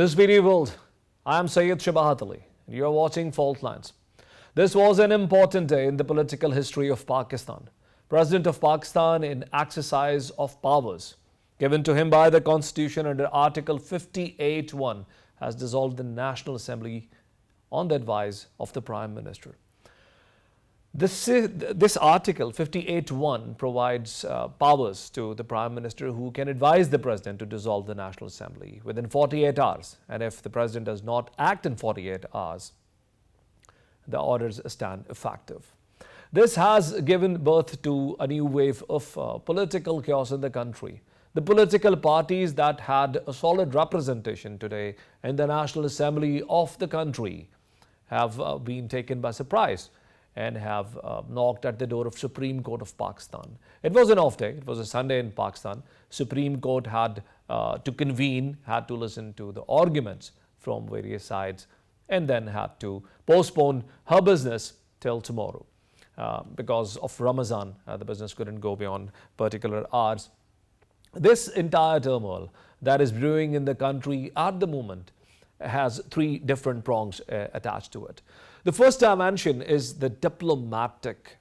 This video world, I am SHABAHAT and you are watching Fault Lines. This was an important day in the political history of Pakistan. President of Pakistan, in exercise of powers given to him by the Constitution under Article 58(1), has dissolved the National Assembly on the advice of the Prime Minister. This Article 58(1) provides powers to the Prime Minister, who can advise the President to dissolve the National Assembly within 48 hours. And if the President does not act in 48 hours, the orders stand effective. This has given birth to a new wave of political chaos in the country. The political parties that had a solid representation today in the National Assembly of the country have been taken by surprise and have knocked at the door of Supreme Court of Pakistan. It was an off day. It was a Sunday in Pakistan. Supreme Court had to convene, had to listen to the arguments from various sides, and then had to postpone her business till tomorrow. Because of Ramadan, the business couldn't go beyond particular hours. This entire turmoil that is brewing in the country at the moment has three different prongs attached to it. The first dimension is the diplomatic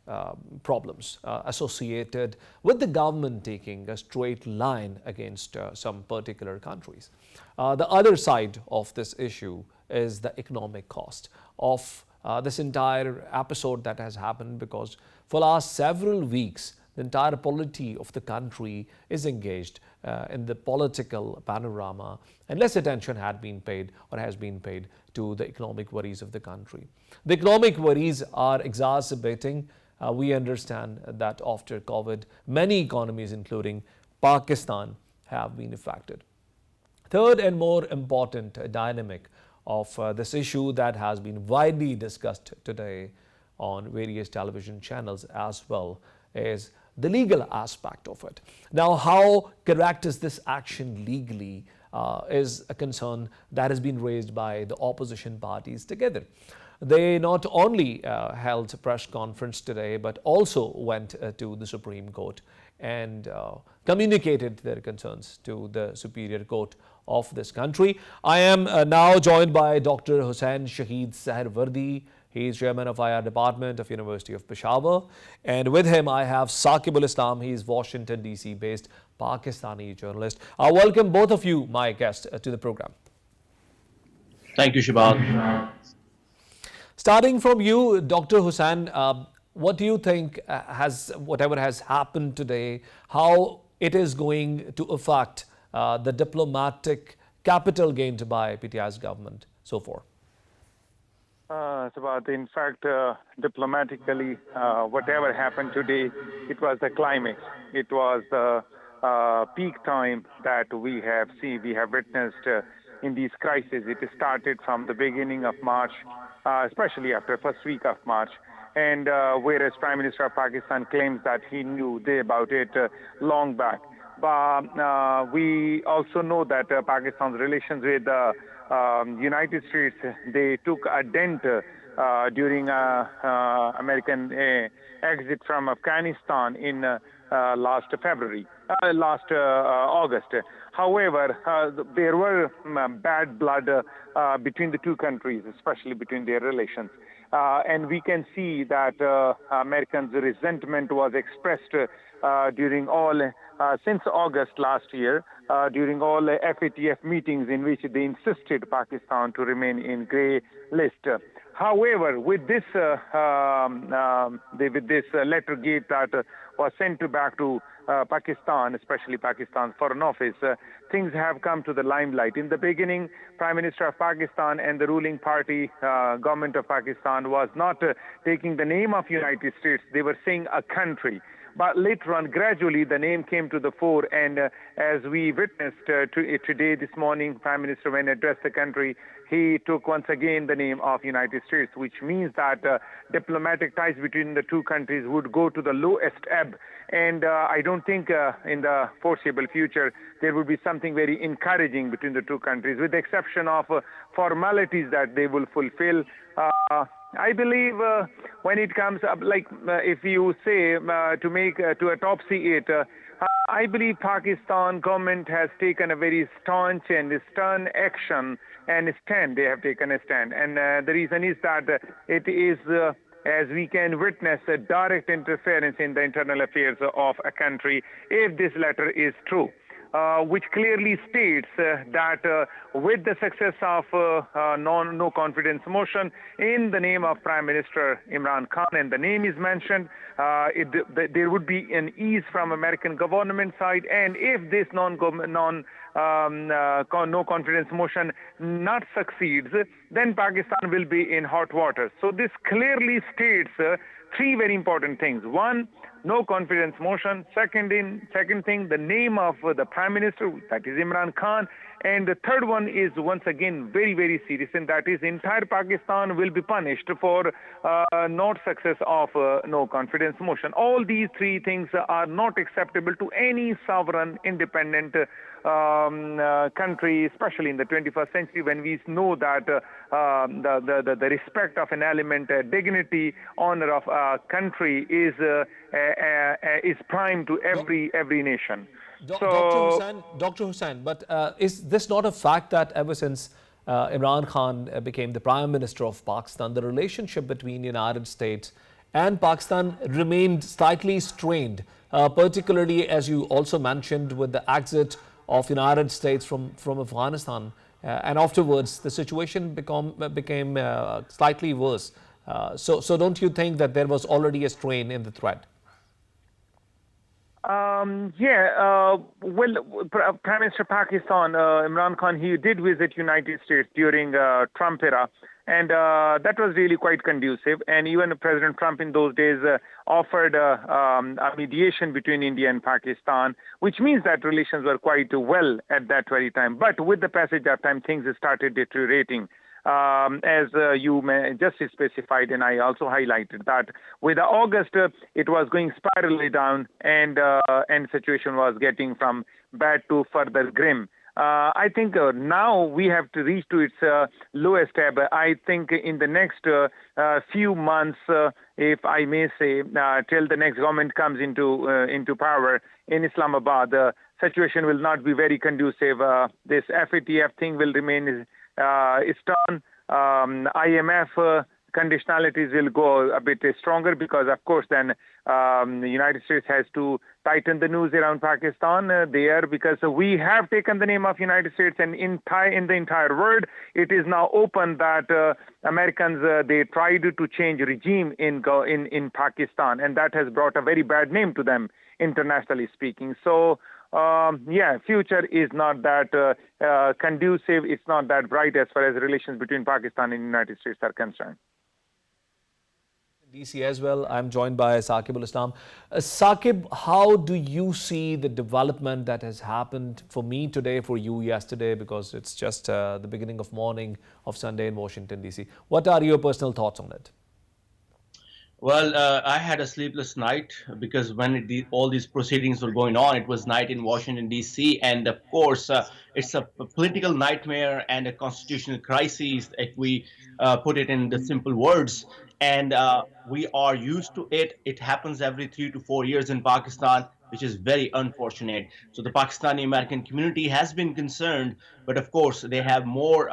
problems associated with the government taking a straight line against some particular countries. The other side of this issue is the economic cost of this entire episode that has happened, because for the last several weeks, the entire polity of the country is engaged in the political panorama, and less attention had been paid or has been paid to the economic worries of the country. The economic worries are exacerbating. We understand that after COVID, many economies, including Pakistan, have been affected. Third and more important dynamic of this issue that has been widely discussed today on various television channels as well is the legal aspect of it. Now, how correct is this action legally is a concern that has been raised by the opposition parties together. They not only held a press conference today, but also went to the Supreme Court and communicated their concerns to the Superior Court of this country. I am now joined by Dr. Hussain Shahid Saharwardi. He is chairman of IR Department of University of Peshawar. And with him, I have Saqibul Islam. He is Washington, D.C. based Pakistani journalist. I welcome both of you, my guests, to the program. Thank you, Shabbat. Starting from you, Dr. Hussain, what do you think whatever has happened today, how it is going to affect the diplomatic capital gained by PTI's government so far? In fact, diplomatically, whatever happened today, it was the climax. It was the peak time that we have witnessed in these crises. It started from the beginning of March, especially after first week of March. And whereas Prime Minister of Pakistan claims that he knew about it long back. But we also know that Pakistan's relations with the United States, they took a dent during American exit from Afghanistan in last August. However, there were bad blood between the two countries, especially between their relations. And we can see that Americans' resentment was expressed during all, since August last year, during all FATF meetings in which they insisted Pakistan to remain in grey list. However, with this letter gate that was sent back to Pakistan, especially Pakistan's Foreign Office, things have come to the limelight. In the beginning, Prime Minister of Pakistan and the ruling party, government of Pakistan, was not taking the name of United States. They were saying a country. But later on, gradually, the name came to the fore. And as we witnessed today, this morning, Prime Minister, when addressed the country, he took once again the name of United States, which means that diplomatic ties between the two countries would go to the lowest ebb. And I don't think in the foreseeable future there would be something very encouraging between the two countries, with the exception of formalities that they will fulfill. I believe when it comes up, if you say to autopsy it, I believe Pakistan government has taken a very staunch and stern action and stand. They have taken a stand, and the reason is that it is, as we can witness, a direct interference in the internal affairs of a country if this letter is true. Which clearly states that with the success of no confidence motion in the name of Prime Minister Imran Khan, and the name is mentioned, there would be an ease from American government side. And if this no confidence motion not succeeds, then Pakistan will be in hot water. So this clearly states three very important things. One, no confidence motion. Second thing, the name of the Prime Minister, that is Imran Khan. And the third one is once again very, very serious, and that is entire Pakistan will be punished for not success of no confidence motion. All these three things are not acceptable to any sovereign, independent country, especially in the 21st century, when we know that the respect of an element, dignity, honor of a country is prime to every nation. Dr. Hussain, but is this not a fact that ever since Imran Khan became the Prime Minister of Pakistan, the relationship between United States and Pakistan remained slightly strained, particularly, as you also mentioned, with the exit of United States from Afghanistan, and afterwards the situation became slightly worse. So don't you think that there was already a strain in the thread? Well, Prime Minister Pakistan, Imran Khan, he did visit United States during Trump era, and that was really quite conducive. And even President Trump in those days offered a mediation between India and Pakistan, which means that relations were quite well at that very time. But with the passage of time, things started deteriorating. As you just specified, and I also highlighted that with August, it was going spirally down, and situation was getting from bad to further grim. I think now we have to reach to its lowest ebb. I think in the next few months, if I may say, till the next government comes into power in Islamabad, the situation will not be very conducive. This FATF thing will remain stern. IMF conditionalities will go a bit stronger, because of course then the United States has to tighten the noose around Pakistan there, because we have taken the name of United States, and in the entire world it is now open that Americans they tried to change regime in Pakistan, and that has brought a very bad name to them internationally speaking. So future is not that conducive. It's not that bright as far as relations between Pakistan and United States are concerned. DC as well. I'm joined by Saqib al-Islam. Saqib, how do you see the development that has happened for me today, for you yesterday, because it's just the beginning of morning of Sunday in Washington, DC. What are your personal thoughts on it? Well, I had a sleepless night because when all these proceedings were going on, it was night in Washington, D.C. And of course, it's a political nightmare and a constitutional crisis, if we put it in the simple words. And we are used to it. It happens every 3 to 4 years in Pakistan, which is very unfortunate. So the Pakistani American community has been concerned, but of course they have more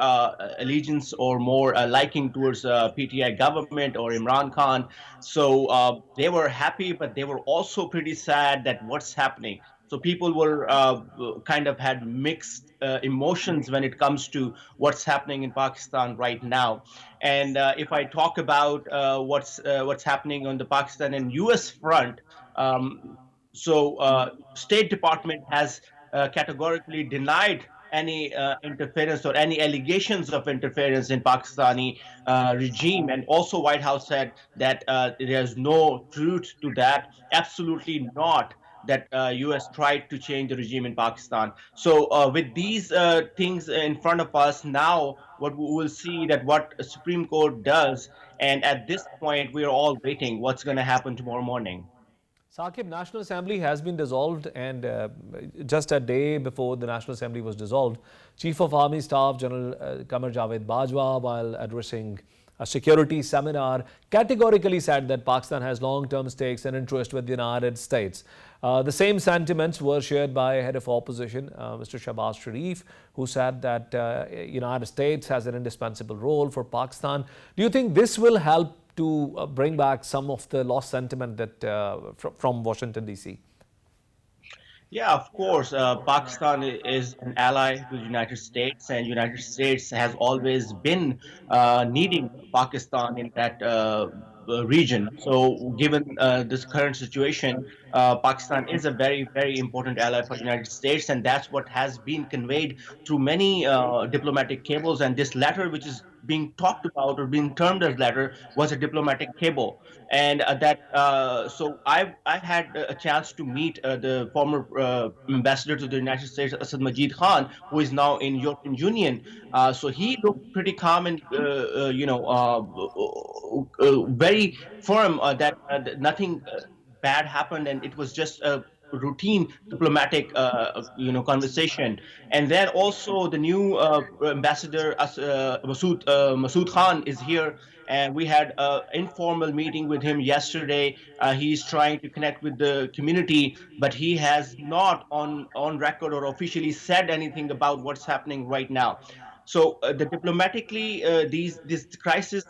allegiance or more liking towards PTI government or Imran Khan. So they were happy, but they were also pretty sad that what's happening. So people were kind of had mixed emotions when it comes to what's happening in Pakistan right now. And if I talk about what's happening on the Pakistan and U.S. front, State Department has categorically denied any interference or any allegations of interference in Pakistani regime, and also White House said that there's no truth to that. Absolutely not. That U.S. tried to change the regime in Pakistan. So with these things in front of us now, what we will see that what Supreme Court does, and at this point we are all waiting what's going to happen tomorrow morning. Saqib, National Assembly has been dissolved, and just a day before the National Assembly was dissolved, Chief of Army Staff General Qamar Javed Bajwa, while addressing a security seminar, categorically said that Pakistan has long-term stakes and interest with the United States. The same sentiments were shared by head of opposition, Mr. Shahbaz Sharif, who said that United States has an indispensable role for Pakistan. Do you think this will help to bring back some of the lost sentiment that from Washington, D.C.? Yeah, of course. Pakistan is an ally to the United States, and United States has always been needing Pakistan in that region. So, given this current situation, Pakistan is a very, very important ally for United States, and that's what has been conveyed through many diplomatic cables. And this letter, which is being talked about or being termed as letter, was a diplomatic cable. And so I had a chance to meet the former ambassador to the United States, Asad Majid Khan, who is now in European Union. So he looked pretty calm and very firm that nothing bad happened, and it was just a routine diplomatic conversation. And then also the new ambassador Masood Khan is here, and we had an informal meeting with him yesterday. He's trying to connect with the community, but he has not on record or officially said anything about what's happening right now. So the diplomatically, this crisis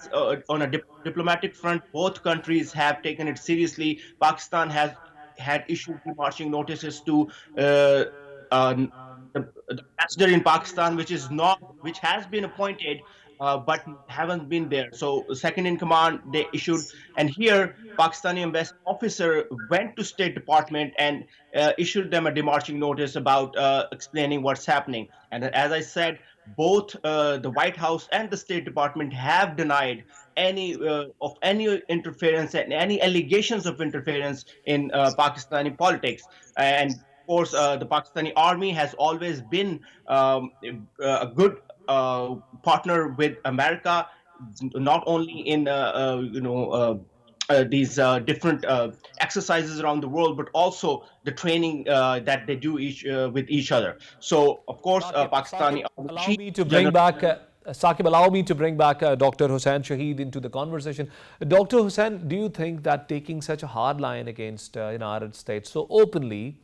on a diplomatic front, both countries have taken it seriously. Pakistan has had issued marching notices to uh, the ambassador in Pakistan, which has been appointed, but haven't been there. So second in command they issued, and here Pakistani embassy officer went to State Department and issued them a demarching notice about explaining what's happening. And as I said, both the White House and the State Department have denied any interference and any allegations of interference in Pakistani politics. And of course, the Pakistani army has always been a good partner with America, not only in these different exercises around the world, but also the training that they do with each other. So, of course, Saqib, Pakistani allow Chief me to bring General. back Saqib, allow me to bring back Dr. Hussain Shahid into the conversation. Dr. Hussain, do you think that taking such a hard line against United States so openly,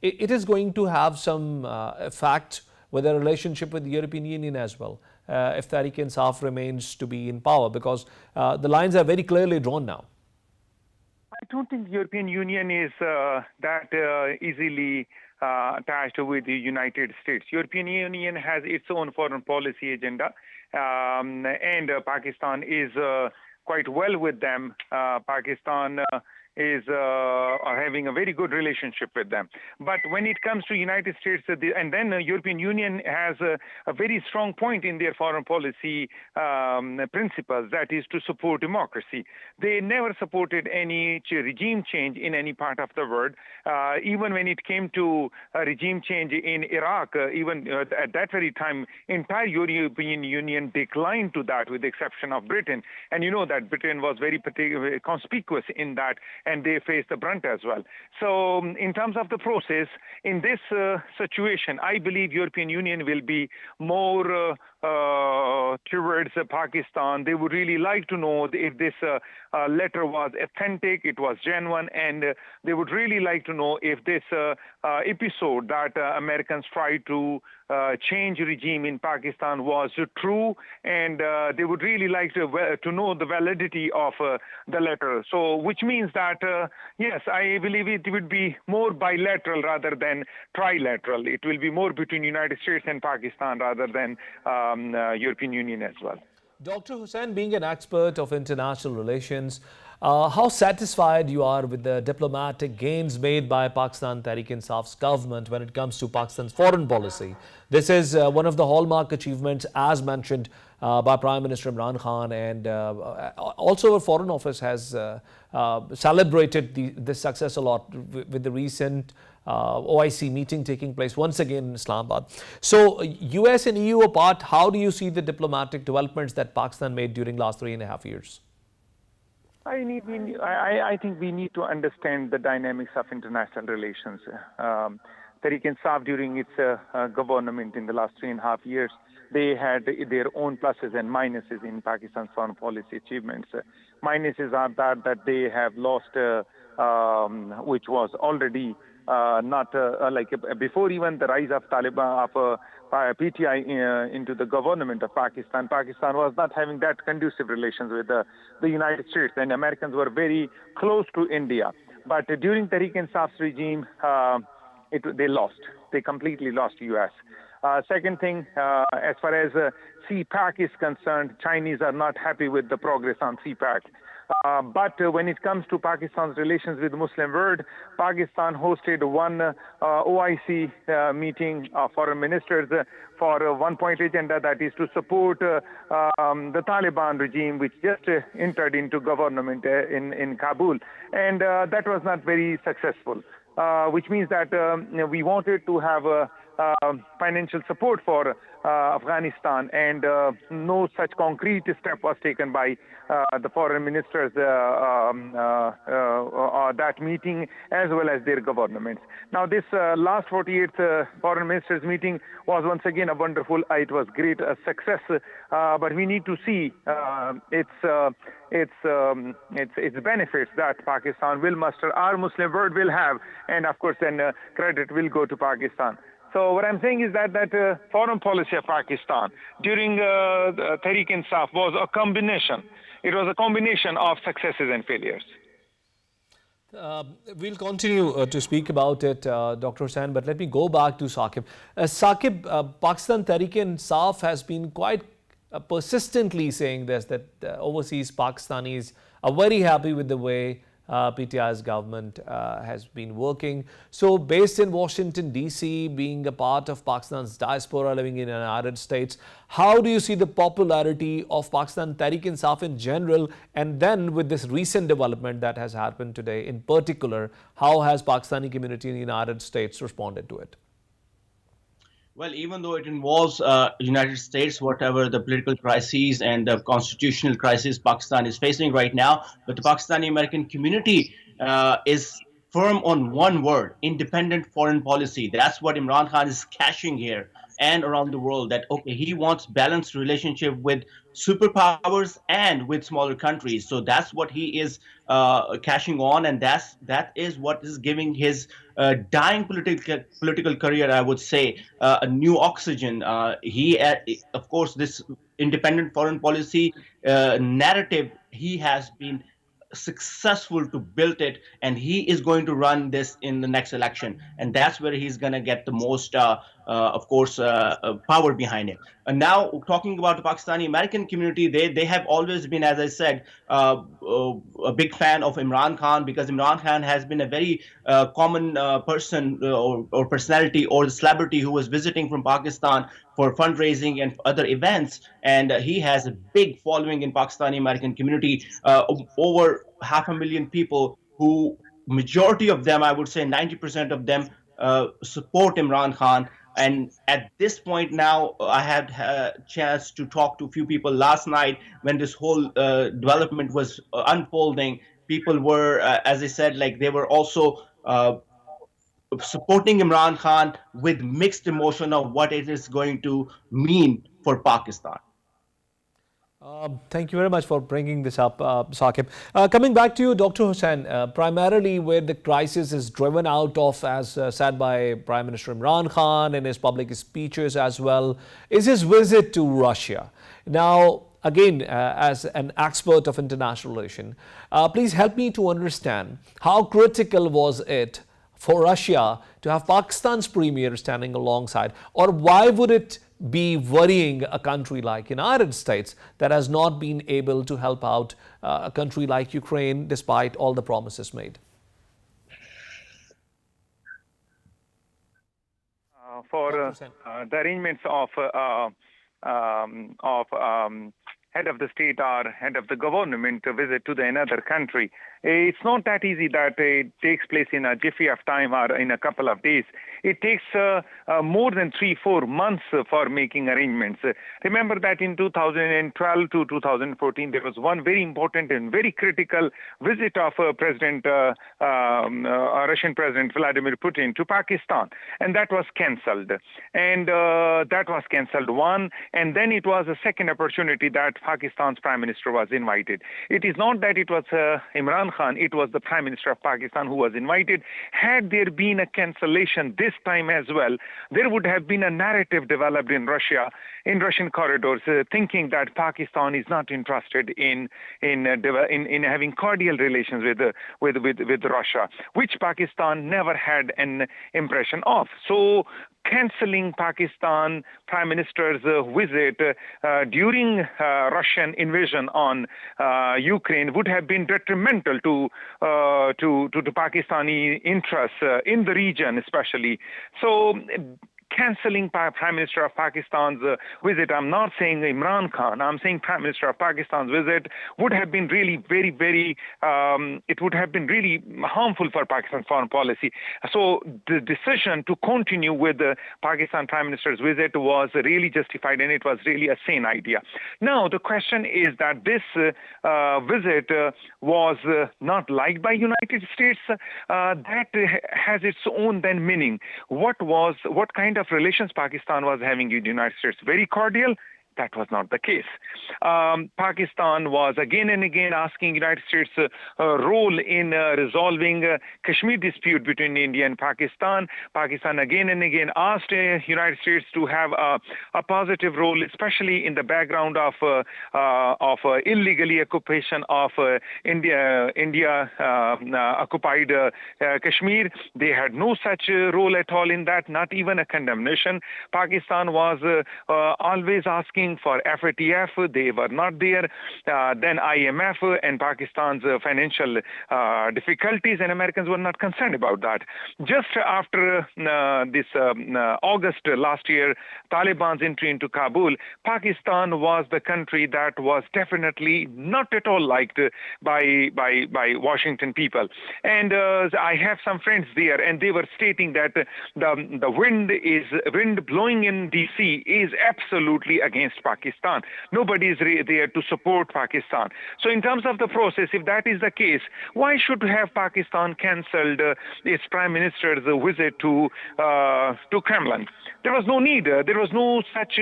it is going to have some effect with the relationship with the European Union as well, if Tehreek-e-Insaf remains to be in power, because the lines are very clearly drawn now? I don't think the European Union is that easily attached with the United States. European Union has its own foreign policy agenda, and Pakistan is quite well with them. Pakistan is having a very good relationship with them. But when it comes to United States, and then the European Union has a very strong point in their foreign policy principles, that is to support democracy. They never supported any regime change in any part of the world. Even when it came to regime change in Iraq, even at that very time, entire European Union declined to that, with the exception of Britain. And you know that Britain was very conspicuous in that, and they faced the brunt as well. So in terms of the process, in this situation, I believe European Union will be more towards Pakistan. They would really like to know if this letter was authentic, it was genuine, and they would really like to know if this episode that Americans tried to change regime in Pakistan was true, and they would really like to know the validity of the letter. So, which means that yes, I believe it would be more bilateral rather than trilateral. It will be more between United States and Pakistan rather than European Union as well. Dr. Hussain, being an expert of international relations, how satisfied you are with the diplomatic gains made by Pakistan Tehreek-e-Insaf's government when it comes to Pakistan's foreign policy? This is one of the hallmark achievements, as mentioned by Prime Minister Imran Khan, and also our Foreign Office has celebrated this success a lot with the recent OIC meeting taking place once again in Islamabad. So, US and EU apart, how do you see the diplomatic developments that Pakistan made during last 3.5 years? I think we need to understand the dynamics of international relations. Tehreek-e-Insaf during its government in the last 3.5 years, they had their own pluses and minuses in Pakistan's foreign policy achievements. Minuses are that they have lost, which was already not like before even the rise of Taliban, of PTI into the government of Pakistan. Pakistan was not having that conducive relations with the United States, and Americans were very close to India. But during Tehreek-e-Insaf's regime, they lost. They completely lost U.S. Second thing, as far as CPAC is concerned, Chinese are not happy with the progress on CPAC. But when it comes to Pakistan's relations with the Muslim world, Pakistan hosted one OIC meeting of foreign ministers for one-point agenda, that is to support the Taliban regime, which just entered into government in Kabul. And that was not very successful, which means that we wanted to have financial support for Afghanistan, and no such concrete step was taken by the foreign ministers that meeting, as well as their governments. Now, this last 48th foreign ministers meeting was once again a wonderful, it was great success, but we need to see its benefits that Pakistan will muster, our Muslim world will have, and of course then credit will go to Pakistan. So what I'm saying is that foreign policy of Pakistan during Tehreek-e-Insaf was a combination. It was a combination of successes and failures. We'll continue to speak about it, Dr. Hussain, but let me go back to Saqib. Saqib, Pakistan Tehreek-e-Insaf has been quite persistently saying this, that overseas Pakistanis are very happy with the way PTI's government has been working. So based in Washington, D.C., being a part of Pakistan's diaspora living in the United States, how do you see the popularity of Pakistan Tehreek-e-Insaf in general, and then with this recent development that has happened today in particular, how has Pakistani community in the United States responded to it? Well, even though it involves United States, whatever the political crises and the constitutional crisis Pakistan is facing right now, but the Pakistani American community is firm on one word: independent foreign policy. That's what Imran Khan is cashing here and around the world, that okay, he wants balanced relationship with superpowers and with smaller countries. So that's what he is cashing on, and that is what is giving his dying political career, I would say, a new oxygen. Of course, this independent foreign policy narrative, he has been successful to build it, and he is going to run this in the next election, and that's where he's going to get the most of course power behind it. And now talking about the Pakistani American community, they have always been, as I said, a big fan of Imran Khan, because Imran Khan has been a very common person or personality or celebrity who was visiting from Pakistan for fundraising and other events, and he has a big following in Pakistani American community, over 500,000 people, who majority of them, I would say 90% of them, support Imran Khan. And at this point now, I had a chance to talk to a few people last night when this whole development was unfolding. People were, as I said, like they were also supporting Imran Khan with mixed emotion of what it is going to mean for Pakistan. Thank you very much for bringing this up, Saqib. Coming back to you, Dr. Hussain, primarily where the crisis is driven out of, as said by Prime Minister Imran Khan in his public speeches as well, is his visit to Russia. Now, again, as an expert of international relations, please help me to understand how critical was it for Russia to have Pakistan's premier standing alongside, or why would it be worrying a country like United States that has not been able to help out a country like Ukraine despite all the promises made? For the arrangements of head of the state or head of the government to visit to another country. It's not that easy that it takes place in a jiffy of time or in a couple of days. It takes more than 3-4 months for making arrangements. Remember that in 2012 to 2014, there was one very important and very critical visit of Russian President Vladimir Putin to Pakistan, and that was cancelled. And that was cancelled one, and then it was a second opportunity that Pakistan's Prime Minister was invited. It is not that it was Imran Khan, it was the Prime Minister of Pakistan who was invited. Had there been a cancellation this time as well, there would have been a narrative developed in Russia, in Russian corridors, thinking that Pakistan is not interested in having cordial relations with Russia, which Pakistan never had an impression of. So cancelling Pakistan Prime Minister's visit during Russian invasion on Ukraine would have been detrimental to Pakistani interests in the region, especially. So cancelling Prime Minister of Pakistan's visit, I'm not saying Imran Khan, I'm saying Prime Minister of Pakistan's visit would have been really it would have been really harmful for Pakistan's foreign policy. So the decision to continue with the Pakistan Prime Minister's visit was really justified, and it was really a sane idea. Now, the question is that this visit was not liked by United States. That has its own then meaning. What kind of relations Pakistan was having with the United States? Very cordial. That was not the case. Pakistan was again and again asking United States role in resolving Kashmir dispute between India and Pakistan. Pakistan again and again asked United States to have a positive role, especially in the background of illegally occupation of India occupied Kashmir. They had no such role at all in that, not even a condemnation. Pakistan was always asking for FATF. They were not there. Then IMF and Pakistan's financial difficulties, and Americans were not concerned about that. Just after this August last year, Taliban's entry into Kabul, Pakistan was the country that was definitely not at all liked by Washington people. And I have some friends there, and they were stating that the wind blowing in DC is absolutely against Pakistan. Nobody is there to support Pakistan. So in terms of the process, if that is the case, why should have Pakistan cancelled its Prime Minister's visit to Kremlin? There was no need. There was no such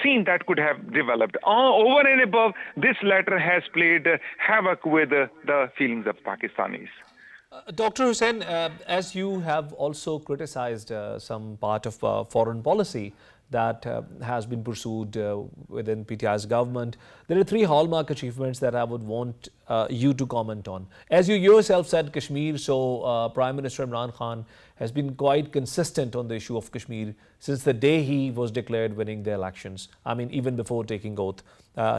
scene that could have developed. Over and above, this letter has played havoc with the feelings of Pakistanis. Dr. Hussain, as you have also criticized some part of foreign policy that has been pursued within PTI's government, there are 3 hallmark achievements that I would want you to comment on. As you yourself said, Kashmir, so Prime Minister Imran Khan has been quite consistent on the issue of Kashmir since the day he was declared winning the elections. I mean, even before taking oath,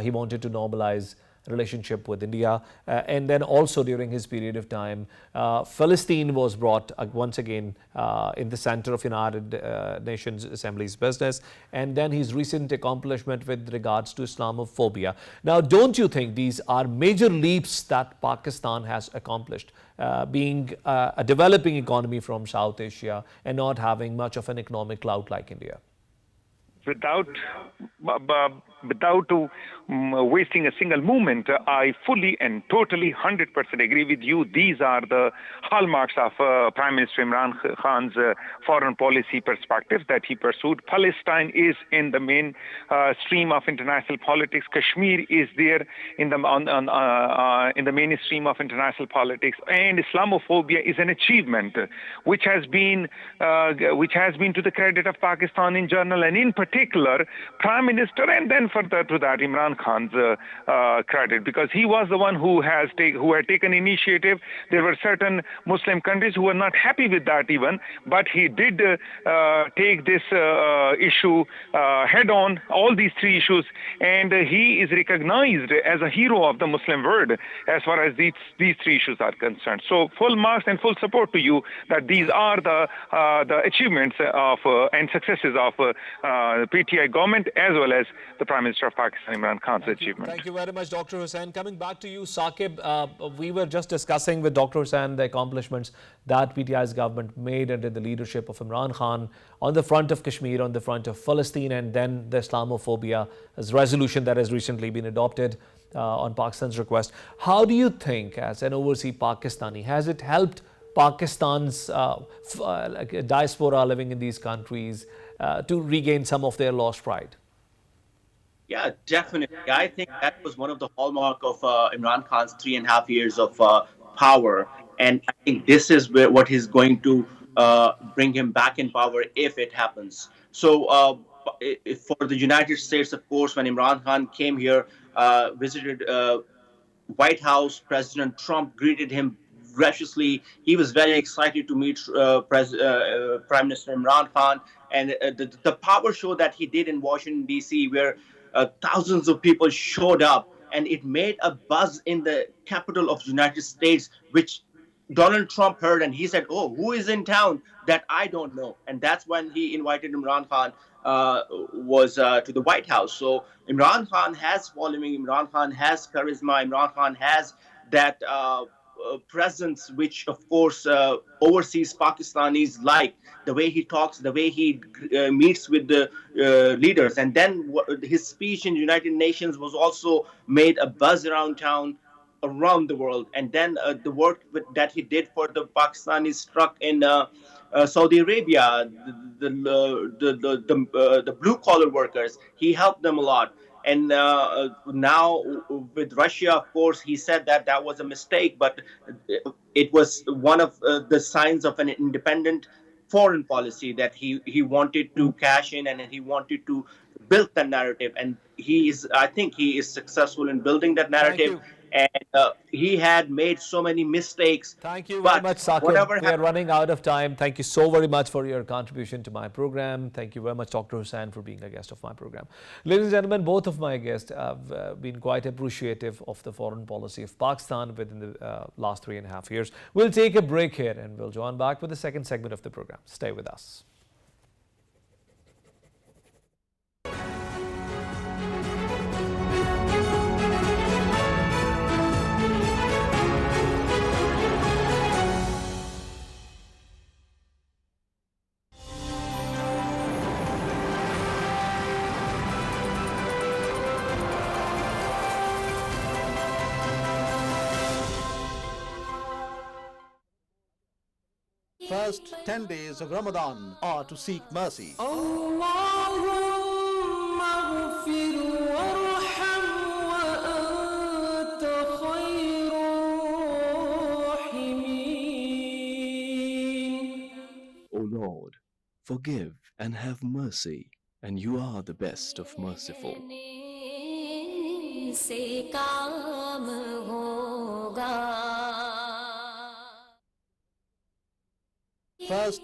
he wanted to normalize relationship with India, and then also during his period of time, Palestine was brought once again in the center of United Nations Assembly's business, and then his recent accomplishment with regards to Islamophobia. Now, don't you think these are major leaps that Pakistan has accomplished, being a developing economy from South Asia and not having much of an economic clout like India? Without wasting a single moment, I fully and totally 100% agree with you. These are the hallmarks of Prime Minister Imran Khan's foreign policy perspective that he pursued. Palestine is in the main stream of international politics. Kashmir is there in the mainstream of international politics, and Islamophobia is an achievement which has been to the credit of Pakistan in general, and in particular Prime Minister, and then further to that Imran Khan's credit, because he was the one who had taken initiative. There were certain Muslim countries who were not happy with that even, but he did take this issue head on, all these 3 issues, and he is recognized as a hero of the Muslim world as far as these 3 issues are concerned. So full marks and full support to you that these are the achievements of and successes of the PTI government as well as the Prime Prime Minister of Pakistan, Imran Khan's achievement. Thank you very much, Dr. Hussain. Coming back to you, Saqib, we were just discussing with Dr. Hussain the accomplishments that PTI's government made under the leadership of Imran Khan on the front of Kashmir, on the front of Palestine, and then the Islamophobia as resolution that has recently been adopted on Pakistan's request. How do you think, as an overseas Pakistani, has it helped Pakistan's diaspora living in these countries to regain some of their lost pride? Yeah, definitely. I think that was one of the hallmark of Imran Khan's 3.5 years of power, and I think this is what he's going to bring him back in power if it happens. So, for the United States, of course, when Imran Khan came here, visited White House, President Trump greeted him graciously. He was very excited to meet Prime Minister Imran Khan, and the power show that he did in Washington D.C., where thousands of people showed up, and it made a buzz in the capital of the United States, which Donald Trump heard, and he said, "Oh, who is in town that I don't know?" And that's when he invited Imran Khan was to the White House. So Imran Khan has following, Imran Khan has charisma, Imran Khan has that presence, which of course overseas Pakistanis like. The way he talks, the way he meets with the leaders, and then his speech in United Nations was also made a buzz around town, around the world. And then the work that he did for the Pakistanis struck in Saudi Arabia, the blue collar workers, he helped them a lot. And now with Russia, of course, he said that that was a mistake, but it was one of the signs of an independent foreign policy that he wanted to cash in, and he wanted to build that narrative. And I think he is successful in building that narrative. And he had made so many mistakes. Thank you very much, Saqib. We are running out of time. Thank you so very much for your contribution to my program. Thank you very much, Dr. Hussain, for being a guest of my program. Ladies and gentlemen, both of my guests have been quite appreciative of the foreign policy of Pakistan within the last 3.5 years. We'll take a break here and we'll join back with the second segment of the program. Stay with us. First 10 days of Ramadan are to seek mercy. O Lord, forgive and have mercy, and you are the best of merciful. First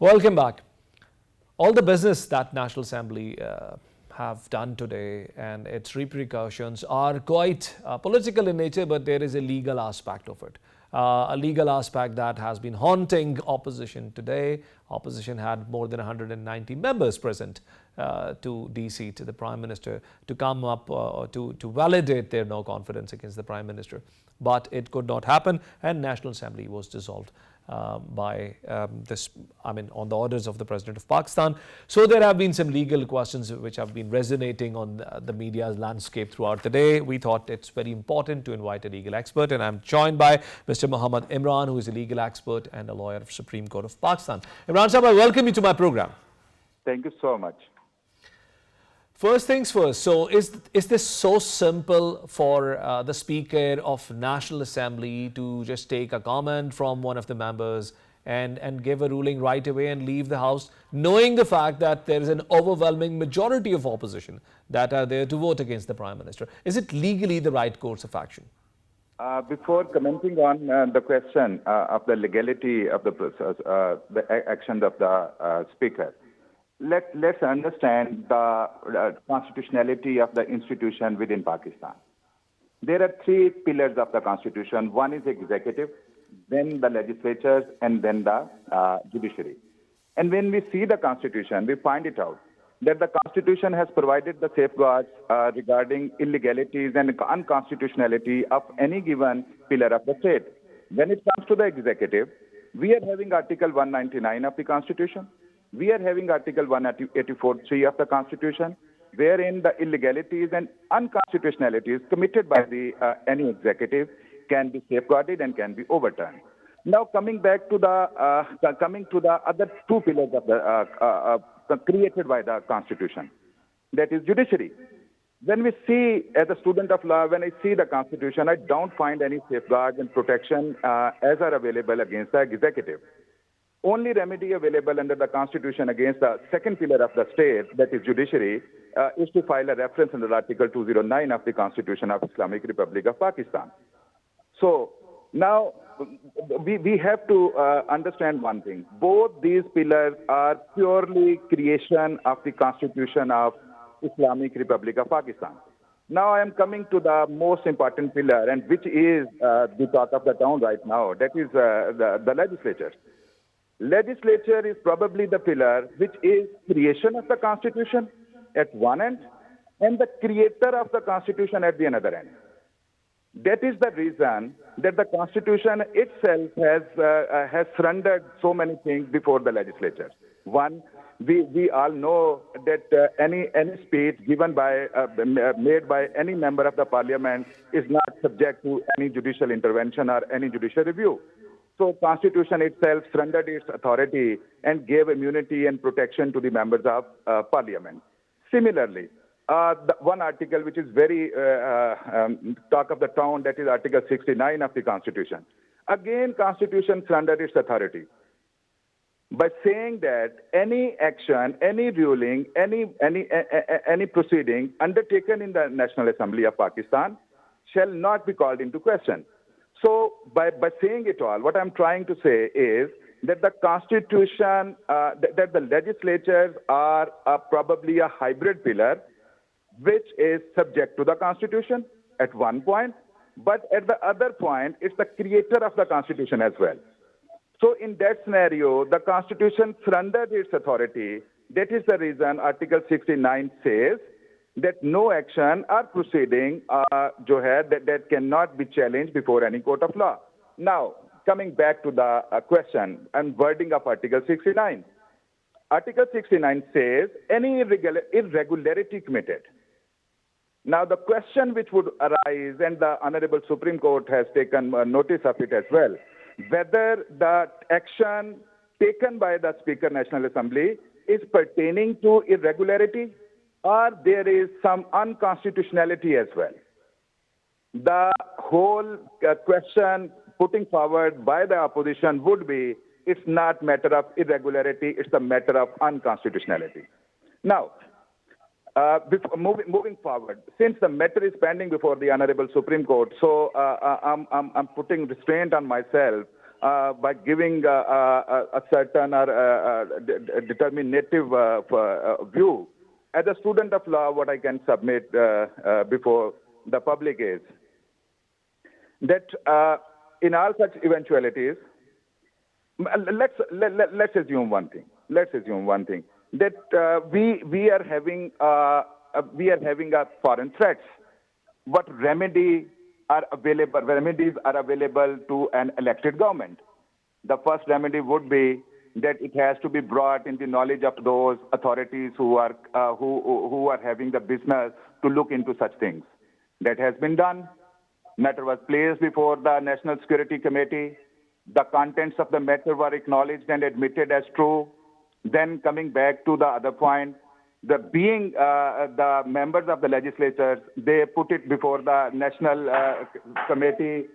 Welcome back. All the business that National Assembly have done today and its repercussions are quite political in nature, but there is a legal aspect of it. A legal aspect that has been haunting opposition today. Opposition had more than 190 members present to DC, to the Prime Minister, to come up to validate their no confidence against the Prime Minister. But it could not happen, and National Assembly was dissolved by on the orders of the President of Pakistan. So there have been some legal questions which have been resonating on the media's landscape throughout the day. We thought it's very important to invite a legal expert, and I'm joined by Mr. Muhammad Imran, who is a legal expert and a lawyer of Supreme Court of Pakistan. Imran Sahib, I welcome you to my program. Thank you so much. First things first, so is this so simple for the Speaker of National Assembly to just take a comment from one of the members and give a ruling right away and leave the House, knowing the fact that there is an overwhelming majority of opposition that are there to vote against the Prime Minister? Is it legally the right course of action? Before commenting on the question of the legality of the process, actions of the speaker, let's understand the constitutionality of the institution within Pakistan. There are three pillars of the constitution. One is executive, then the legislatures, and then the judiciary. And when we see the constitution, we find it out that the constitution has provided the safeguards regarding illegalities and unconstitutionality of any given pillar of the state. When it comes to the executive, we are having Article 199 of the Constitution. We are having Article 184(3) of the Constitution, wherein the illegalities and unconstitutionalities committed by the any executive can be safeguarded and can be overturned. Now, coming to the other two pillars of the created by the Constitution, that is judiciary. When we see, as a student of law, when I see the Constitution, I don't find any safeguards and protection as are available against the executive. Only remedy available under the Constitution against the second pillar of the state, that is judiciary, is to file a reference under Article 209 of the Constitution of Islamic Republic of Pakistan. So now we have to understand one thing. Both these pillars are purely creation of the Constitution of Islamic Republic of Pakistan. Now I am coming to the most important pillar, and which is the talk of the town right now, that is the legislature. Legislature is probably the pillar which is creation of the Constitution at one end and the creator of the Constitution at the another end. That is the reason that the Constitution itself has surrendered so many things before the legislature. One, we all know that any speech given by made by any member of the parliament is not subject to any judicial intervention or any judicial review. So Constitution itself surrendered its authority and gave immunity and protection to the members of parliament. Similarly, the one article which is very talk of the town, that is Article 69 of the Constitution. Again, Constitution surrendered its authority by saying that any action, any ruling, any proceeding undertaken in the National Assembly of Pakistan shall not be called into question. So by saying it all, what I'm trying to say is that the Constitution, that the legislatures are probably a hybrid pillar, which is subject to the Constitution at one point, but at the other point, it's the creator of the Constitution as well. So in that scenario, the Constitution surrendered its authority. That is the reason Article 69 says that no action or proceeding that cannot be challenged before any court of law. Now, coming back to the question and wording of Article 69. Article 69 says any irregularity committed. Now, the question which would arise, and the Honorable Supreme Court has taken notice of it as well, whether the action taken by the Speaker National Assembly is pertaining to irregularity or there is some unconstitutionality as well. The whole question putting forward by the opposition would be, it's not matter of irregularity, it's a matter of unconstitutionality. Now, moving forward, since the matter is pending before the Honorable Supreme Court, so I'm putting restraint on myself by giving a certain or determinative view. As a student of law, what I can submit before the public is that in all such eventualities, let's assume one thing. That we are having a foreign threats. What remedies are available to an elected government? The first remedy would be that it has to be brought in the knowledge of those authorities who are having the business to look into such things. That has been done. Matter was placed before the National Security Committee. The contents of the matter were acknowledged and admitted as true. Then coming back to the other point, the members of the legislatures, they put it before the National Committee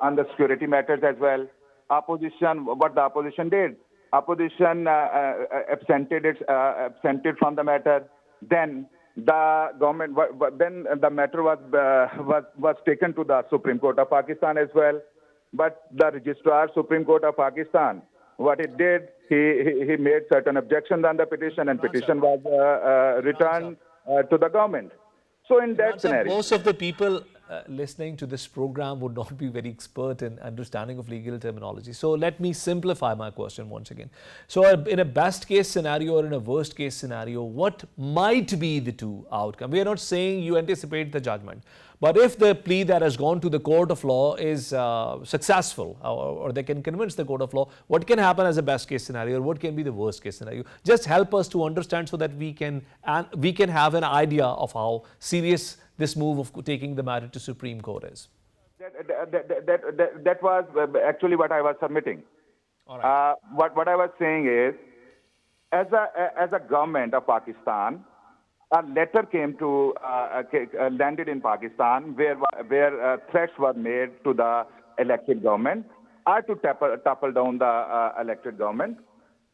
on the security matters as well. What the opposition did, absented from the matter. Then the government, then the matter was taken to the Supreme Court of Pakistan as well. But the Registrar, Supreme Court of Pakistan, what it did, he made certain objections on the petition, and petition was returned to the government. So in that scenario, most of the people listening to this program would not be very expert in understanding of legal terminology. So let me simplify my question once again. So in a best case scenario or in a worst case scenario, what might be the two outcomes? We are not saying you anticipate the judgment, but if the plea that has gone to the court of law is successful, or they can convince the court of law, what can happen as a best case scenario, or what can be the worst case scenario? Just help us to understand so that we can have an idea of how serious this move of taking the matter to Supreme Court is. That was actually what I was submitting. All right. What I was saying is, as a government of Pakistan, a letter came to landed in Pakistan where threats were made to the elected government or to topple down the elected government.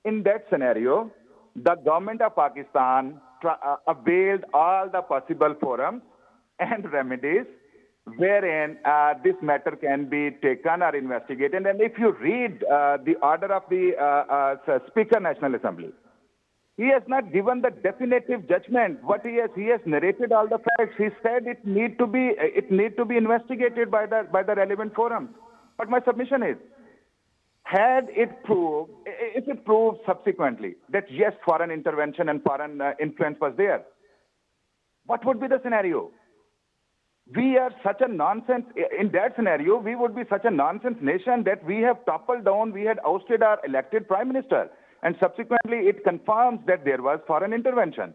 In that scenario, the government of Pakistan availed all the possible forums and remedies wherein this matter can be taken or investigated. And if you read the order of the Speaker National Assembly, he has not given the definitive judgment. What he has narrated all the facts. He said it need to be investigated by the relevant forums. But my submission is, if it proved subsequently that yes, foreign intervention and foreign influence was there, what would be the scenario? We are such a nonsense. In that scenario, we would be such a nonsense nation that we have toppled down, we had ousted our elected prime minister. And subsequently, it confirms that there was foreign intervention.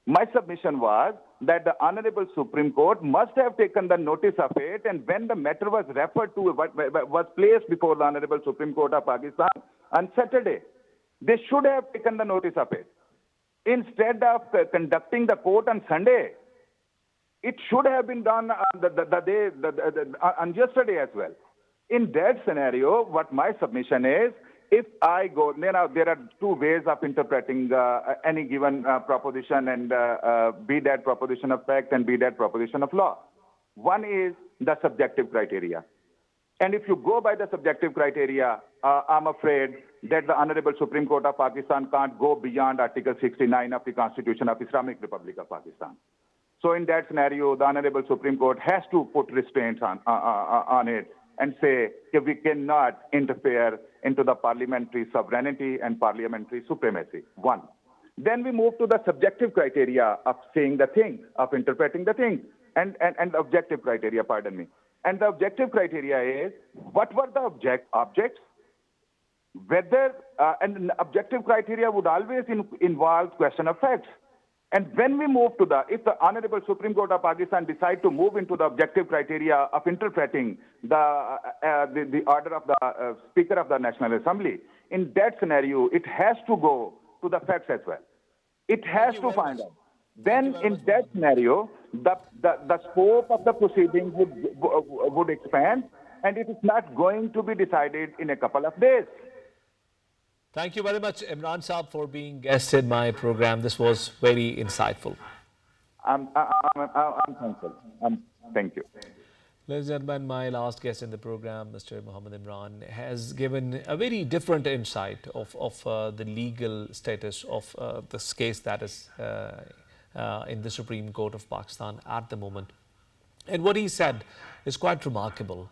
My submission was that the Honorable Supreme Court must have taken the notice of it, and when the matter was referred to, was placed before the Honorable Supreme Court of Pakistan on Saturday, they should have taken the notice of it. Instead of conducting the court on Sunday, it should have been done on yesterday as well. In that scenario, what my submission is, if I go, there are two ways of interpreting any given proposition, and be that proposition of fact and be that proposition of law. One is the subjective criteria. And if you go by the subjective criteria, I'm afraid that the Honorable Supreme Court of Pakistan can't go beyond Article 69 of the Constitution of Islamic Republic of Pakistan. So in that scenario, the Honorable Supreme Court has to put restraints on it and say that we cannot interfere into the parliamentary sovereignty and parliamentary supremacy. One. Then we move to the subjective criteria of saying the thing, of interpreting the thing, and the objective criteria, pardon me. And the objective criteria is, what were the objects? Whether, and objective criteria would always involve question of facts. And when we move to if the Honorable Supreme Court of Pakistan decide to move into the objective criteria of interpreting the order of the Speaker of the National Assembly, in that scenario, it has to go to the facts as well. It has to find out. Then in that scenario, the scope of the proceedings would expand, and it is not going to be decided in a couple of days. Thank you very much, Imran Saab, for being guest in my program. This was very insightful. I'm thankful. Thank you. Ladies and gentlemen, my last guest in the program, Mr. Mohammed Imran, has given a very different insight of the legal status of this case that is in the Supreme Court of Pakistan at the moment. And what he said is quite remarkable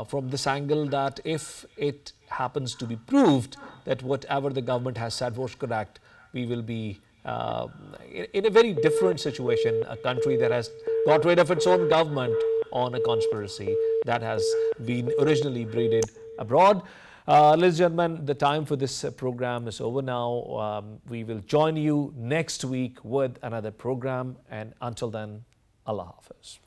from this angle, that if it happens to be proved that whatever the government has said was correct, we will be in a very different situation, a country that has got rid of its own government on a conspiracy that has been originally breeded abroad. Ladies and gentlemen, the time for this program is over now. We will join you next week with another program, and until then, Allah Hafiz.